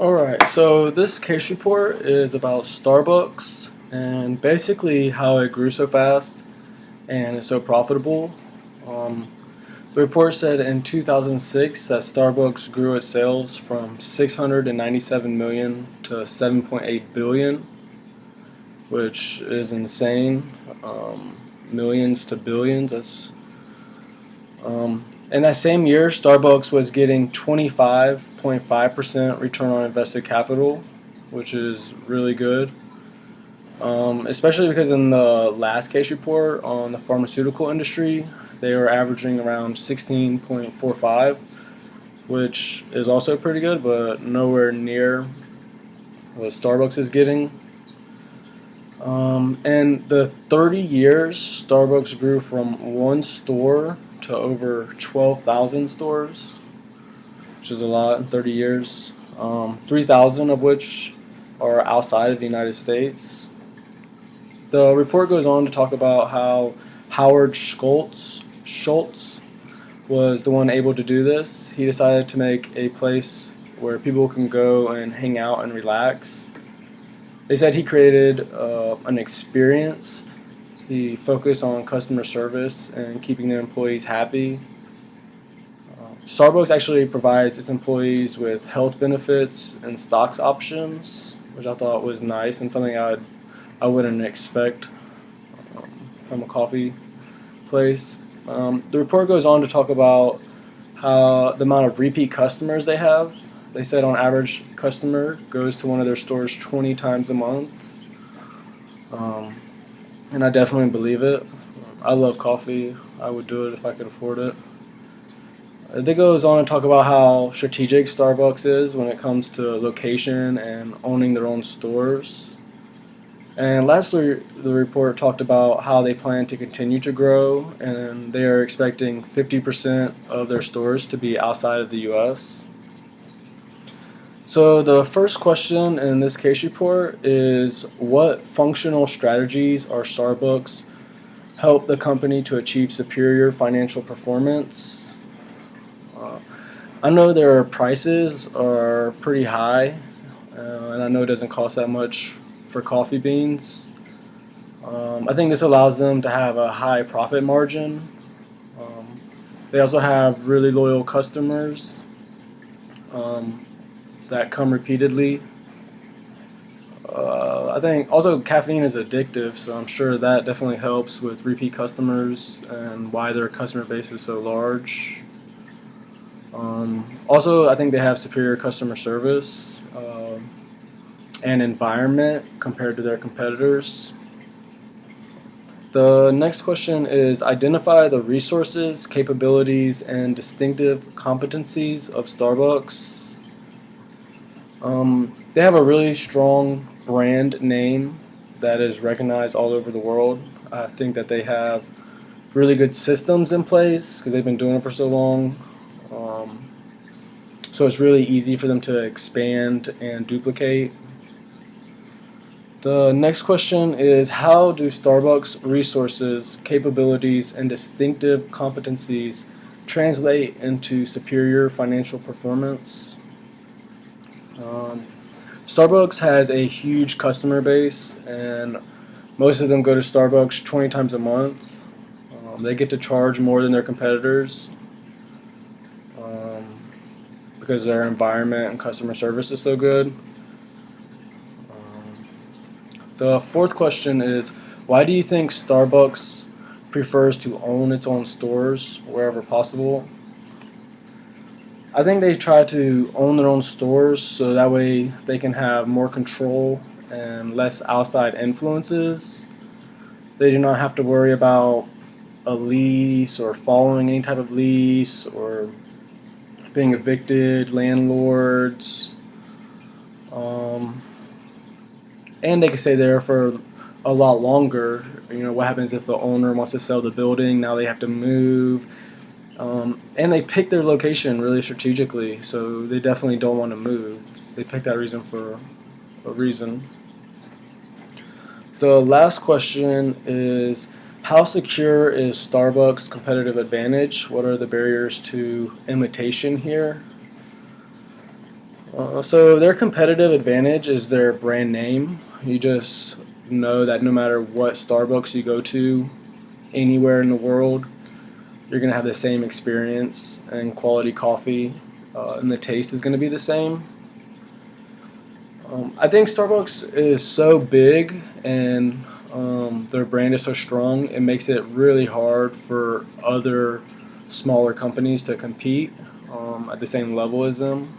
Alright, so this case report is about Starbucks and basically how it grew so fast and is so profitable. Um, the report said in 2006 that Starbucks grew its sales from 697 million to 7.8 billion, which is insane. Millions to billions. In that same year, Starbucks was getting 25.5% return on invested capital, which is really good. Especially because in the last case report on the pharmaceutical industry, they were averaging around 16.45, which is also pretty good, but nowhere near what Starbucks is getting. In the 30 years, Starbucks grew from one store to over 12,000 stores, which is a lot in 30 years. 3,000 of which are outside of the United States. The report goes on to talk about how Howard Schultz was the one able to do this. He decided to make a place where people can go and hang out and relax. They said he created an experience. He focused on customer service and keeping their employees happy. Starbucks actually provides its employees with health benefits and stocks options, which I thought was nice and something I wouldn't expect from a coffee place. The report goes on to talk about how the amount of repeat customers they have. They said on average, customer goes to one of their stores 20 times a month, and I definitely believe it. I love coffee. I would do it if I could afford it. It goes on to talk about how strategic Starbucks is when it comes to location and owning their own stores. And lastly, the report talked about how they plan to continue to grow, and they are expecting 50% of their stores to be outside of the US. So the first question in this case report is, what functional strategies are Starbucks help the company to achieve superior financial performance? I know their prices are pretty high, and I know it doesn't cost that much for coffee beans. I think this allows them to have a high profit margin. Um, they also have really loyal customers that come repeatedly. I think also caffeine is addictive, so I'm sure that definitely helps with repeat customers and why their customer base is so large. Also, I think they have superior customer service and environment compared to their competitors. The next question is, identify the resources, capabilities, and distinctive competencies of Starbucks. They have a really strong brand name that is recognized all over the world. I think that they have really good systems in place because they've been doing it for so long. So it's really easy for them to expand and duplicate. The next question is, how do Starbucks resources, capabilities, and distinctive competencies translate into superior financial performance? Starbucks has a huge customer base, and most of them go to Starbucks 20 times a month. They get to charge more than their competitors because their environment and customer service is so good. The fourth question is, why do you think Starbucks prefers to own its own stores wherever possible? I think they try to own their own stores so that way they can have more control and less outside influences. They do not have to worry about a lease or following any type of lease or being evicted, landlords. And they can stay there for a lot longer. You know, what happens if the owner wants to sell the building? Now they have to move. And they pick their location really strategically, so they definitely don't want to move. They pick that reason for a reason. The last question is, how secure is Starbucks' competitive advantage? What are the barriers to imitation here? So their competitive advantage is their brand name. You just know that no matter what Starbucks you go to, anywhere in the world, you're going to have the same experience and quality coffee, and the taste is going to be the same. I think Starbucks is so big and their brand is so strong, it makes it really hard for other smaller companies to compete at the same level as them.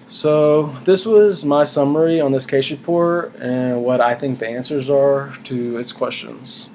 So this was my summary on this case report and what I think the answers are to its questions.